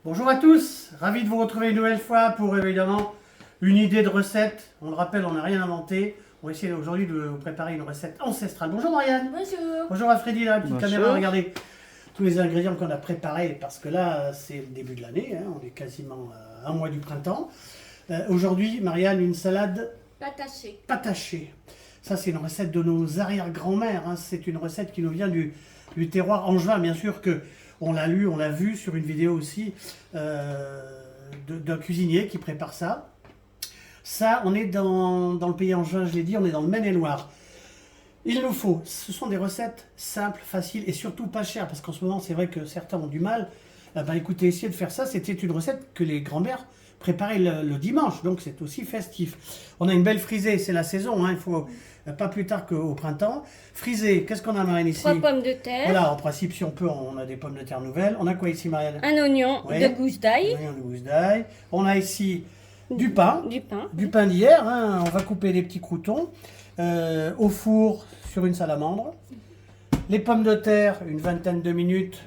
Bonjour à tous, ravi de vous retrouver une nouvelle fois pour évidemment une idée de recette. On le rappelle, on n'a rien inventé. On va essayer aujourd'hui de vous préparer une recette ancestrale. Bonjour Marianne. Bonjour. Bonjour à Freddy, là, la petite Bonjour. caméra. Regardez tous les ingrédients qu'on a préparés parce que là, c'est le début de l'année. Hein, on est quasiment à un mois du printemps. Aujourd'hui, Marianne, une salade Pataché. patachée. Ça, c'est une recette de nos arrière-grand-mères. Hein. C'est une recette qui nous vient du terroir angevin, bien sûr que on l'a lu, on l'a vu sur une vidéo aussi d'un cuisinier qui prépare ça. Ça, on est dans le pays angevin, je l'ai dit, on est dans le Maine-et-Loire. Il nous faut, ce sont des recettes simples, faciles et surtout pas chères, parce qu'en ce moment, c'est vrai que certains ont du mal. Écoutez, essayez de faire ça. C'était une recette que les grands-mères préparaient le dimanche, donc c'est aussi festif. On a une belle frisée, c'est la saison, hein, il faut pas plus tard qu'au printemps. Frisée, qu'est-ce qu'on a, Marianne, ici? 3 pommes de terre. Voilà, en principe, si on peut, on a des pommes de terre nouvelles. On a quoi ici, Marianne? Un oignon Oui. de gousse d'ail. Un gousse d'ail. On a ici du pain. Du pain. Du pain d'hier, hein. On va couper des petits croûtons au four sur une salamandre. Les pommes de terre, une vingtaine de minutes,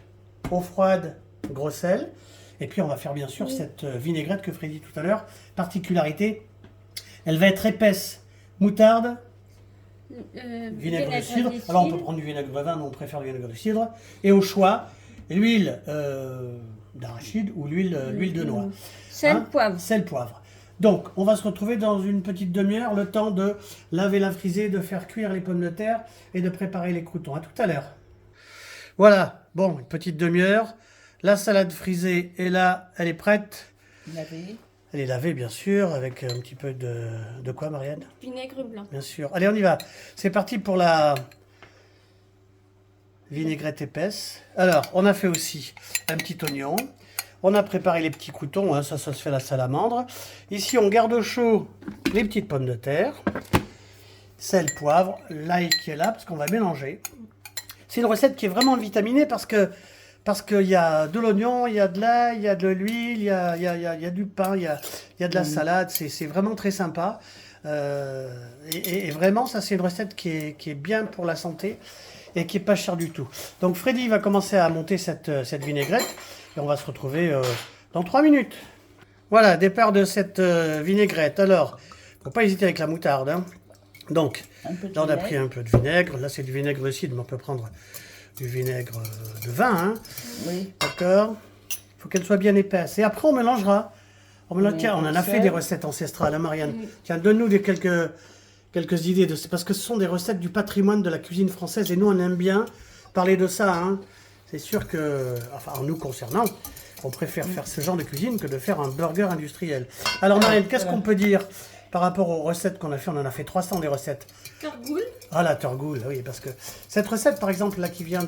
eau froide, gros sel. Et puis on va faire bien sûr cette vinaigrette que Freddy tout à l'heure. Particularité, elle va être épaisse. Moutarde, vinaigre de cidre. Alors on peut prendre du vinaigre de vin, mais on préfère le vinaigre de cidre. Et au choix, l'huile d'arachide ou l'huile de noix. Sel, poivre. Sel, poivre. Donc, on va se retrouver dans une petite demi-heure, le temps de laver la frisée, de faire cuire les pommes de terre et de préparer les croûtons. À tout à l'heure. Voilà, bon, une petite demi-heure. La salade frisée est là, elle est prête. Lavé. Elle est lavée, bien sûr, avec un petit peu de quoi, Marianne? Vinaigre blanc. Bien sûr. Allez, on y va. C'est parti pour la vinaigrette épaisse. Alors, on a fait aussi un petit oignon. On a préparé les petits croûtons, hein, ça se fait à la salamandre. Ici, on garde au chaud les petites pommes de terre. Sel, poivre, l'ail qui est là, parce qu'on va mélanger. C'est une recette qui est vraiment vitaminée parce qu'il y a de l'oignon, il y a de l'ail, il y a de l'huile, il y a du pain, il y a de la salade. C'est vraiment très sympa. Et vraiment, ça, c'est une recette qui est bien pour la santé et qui est pas chère du tout. Donc, Freddy va commencer à monter cette vinaigrette et on va se retrouver dans 3 minutes. Voilà, départ de cette vinaigrette. Alors, faut pas hésiter avec la moutarde, hein. Donc, là, on a pris un peu de vinaigre. Là, c'est du vinaigre de cidre, mais on peut prendre du vinaigre de vin, hein. Oui. D'accord. Il faut qu'elle soit bien épaisse. Et après, on mélangera. Tiens, on en a fait sel. des recettes ancestrales, hein, Marianne. Tiens, donne-nous quelques idées. C'est parce que ce sont des recettes du patrimoine de la cuisine française. Et nous, on aime bien parler de ça, hein. C'est sûr que, enfin, en nous concernant, on préfère faire ce genre de cuisine que de faire un burger industriel. Alors, Marianne, qu'est-ce qu'on peut dire par rapport aux recettes qu'on a fait? On en a fait 300 des recettes. Cargoule. Ah, la turgoule, oui, parce que cette recette, par exemple, là, qui vient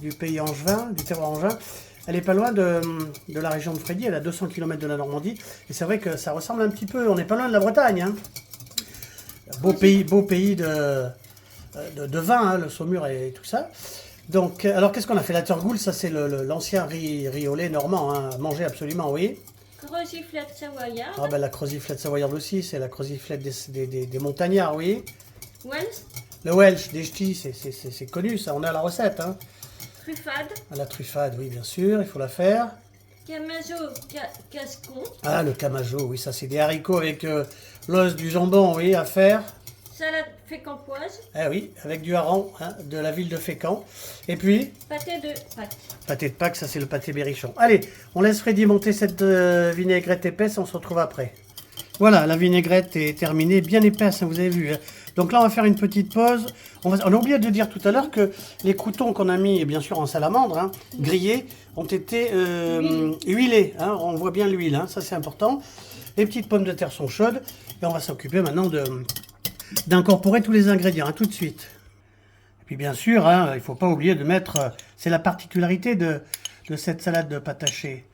du pays angevin, du terroir angevin, elle est pas loin de la région de Freddy, elle est à 200 km de la Normandie, et c'est vrai que ça ressemble un petit peu, on n'est pas loin de la Bretagne, hein. Beau pays de vin, hein, le Saumur et tout ça. Donc, alors qu'est-ce qu'on a fait? La turgoule, ça c'est l'ancien riz au lait normand, hein, à manger absolument, oui. Croziflette savoyarde. Ah ben la croziflette savoyarde aussi, c'est la croziflette des montagnards, oui. Welsh. Le Welsh, des ch'tis, c'est connu, ça, on a la recette, hein. Truffade. Ah, la truffade, oui, bien sûr, il faut la faire. Camajo. Cascon. Ah, le camajo, oui, ça c'est des haricots avec l'os du jambon, oui, à faire. Salade fécampoise. Ah oui, avec du hareng, hein, de la ville de Fécamp. Et puis, Pâté de pâte. pâté de Pâques, ça c'est le pâté berrichon. Allez, on laisse Freddy monter cette vinaigrette épaisse, on se retrouve après. Voilà, la vinaigrette est terminée, bien épaisse, hein, vous avez vu, hein. Donc là, on va faire une petite pause. On a oublié de dire tout à l'heure que les croûtons qu'on a mis, bien sûr en salamandre, hein, grillés, ont été huilés. Hein, on voit bien l'huile, hein, ça c'est important. Les petites pommes de terre sont chaudes. Et on va s'occuper maintenant d'incorporer tous les ingrédients, hein, tout de suite. Et puis bien sûr, hein, il ne faut pas oublier de mettre, c'est la particularité de cette salade de pâte hachée,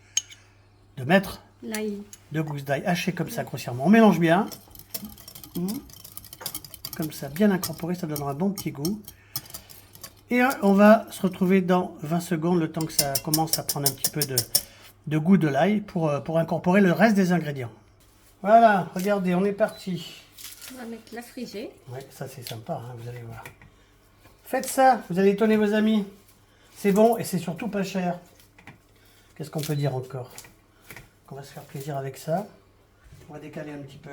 de mettre L'ail. de gousses d'ail hachées comme ça grossièrement. On mélange bien. Comme ça, bien incorporé, ça donnera un bon petit goût. Et on va se retrouver dans 20 secondes, le temps que ça commence à prendre un petit peu de goût de l'ail pour incorporer le reste des ingrédients. Voilà, regardez, on est parti. On va mettre la frisée. Ouais, ça c'est sympa, hein, vous allez voir. Faites ça, vous allez étonner vos amis. C'est bon et c'est surtout pas cher. Qu'est-ce qu'on peut dire encore? On va se faire plaisir avec ça. On va décaler un petit peu.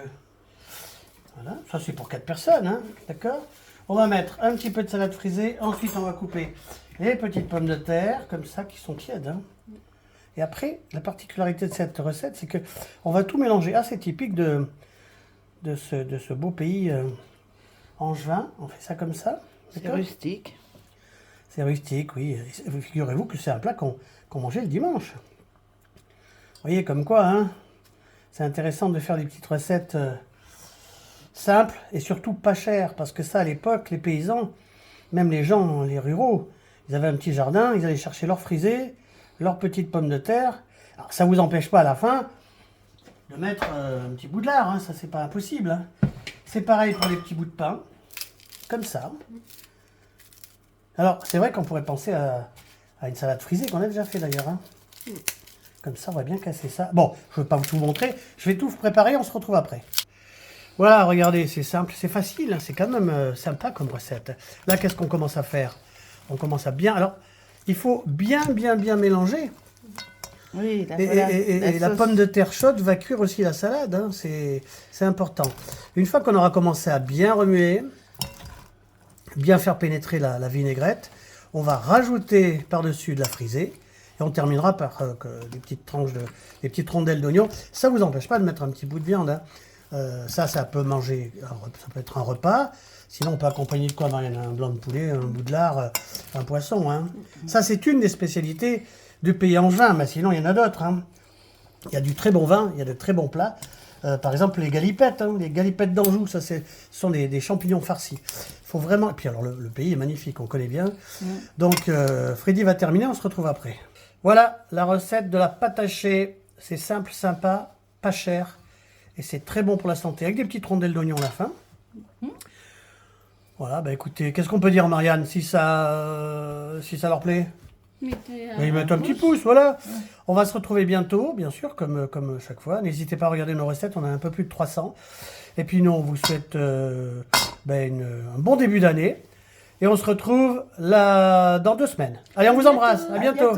Voilà, ça c'est pour 4 personnes, hein, d'accord? On va mettre un petit peu de salade frisée. Ensuite, on va couper les petites pommes de terre, comme ça, qui sont tièdes. Hein. Et après, la particularité de cette recette, c'est que on va tout mélanger. Ah, c'est typique de ce beau pays angevin. On fait ça comme ça. C'est rustique. C'est rustique, oui. Figurez-vous que c'est un plat qu'on mangeait le dimanche. Vous voyez, comme quoi, hein, c'est intéressant de faire des petites recettes simples et surtout pas chères. Parce que ça, à l'époque, les paysans, même les gens, les ruraux, ils avaient un petit jardin, ils allaient chercher leurs frisées, leurs petites pommes de terre. Alors, ça ne vous empêche pas à la fin de mettre un petit bout de lard, hein, ça c'est pas impossible. Hein. C'est pareil pour les petits bouts de pain, comme ça. Alors, c'est vrai qu'on pourrait penser à une salade frisée qu'on a déjà fait d'ailleurs. Hein. Comme ça, on va bien casser ça. Bon, je ne vais pas tout vous montrer, je vais tout vous préparer, on se retrouve après. Voilà, regardez, c'est simple, c'est facile, hein, c'est quand même sympa comme recette. Là, qu'est-ce qu'on commence à faire? On commence à bien... Alors, il faut bien mélanger. Oui, Et la pomme de terre chaude va cuire aussi la salade, hein, c'est important. Une fois qu'on aura commencé à bien remuer, bien faire pénétrer la vinaigrette, on va rajouter par-dessus de la frisée et on terminera par des petites tranches, des petites rondelles d'oignon. Ça ne vous empêche pas de mettre un petit bout de viande. Hein. Ça peut manger, ça peut être un repas. Sinon, on peut accompagner de quoi, Marianne? Un blanc de poulet, un bout de lard, un poisson. Hein. Ça, c'est une des spécialités du pays angevin, mais sinon, il y en a d'autres. Hein. Il y a du très bon vin, il y a de très bons plats. Par exemple, les galipettes. Hein, les galipettes d'Anjou, ça, ce sont des champignons farcis. Faut vraiment... Et puis, alors, le pays est magnifique, on connaît bien. Donc, Freddy va terminer, on se retrouve après. Voilà, la recette de la pâte hachée. C'est simple, sympa, pas cher. Et c'est très bon pour la santé, avec des petites rondelles d'oignon à la fin. Voilà, bah écoutez, qu'est-ce qu'on peut dire, Marianne, si ça leur plaît? Mettez Mettez un petit pouce, voilà. On va se retrouver bientôt, bien sûr, comme chaque fois. N'hésitez pas à regarder nos recettes, on a un peu plus de 300. Et puis nous, on vous souhaite un bon début d'année. Et on se retrouve là dans 2 semaines. Allez, on vous embrasse, à bientôt.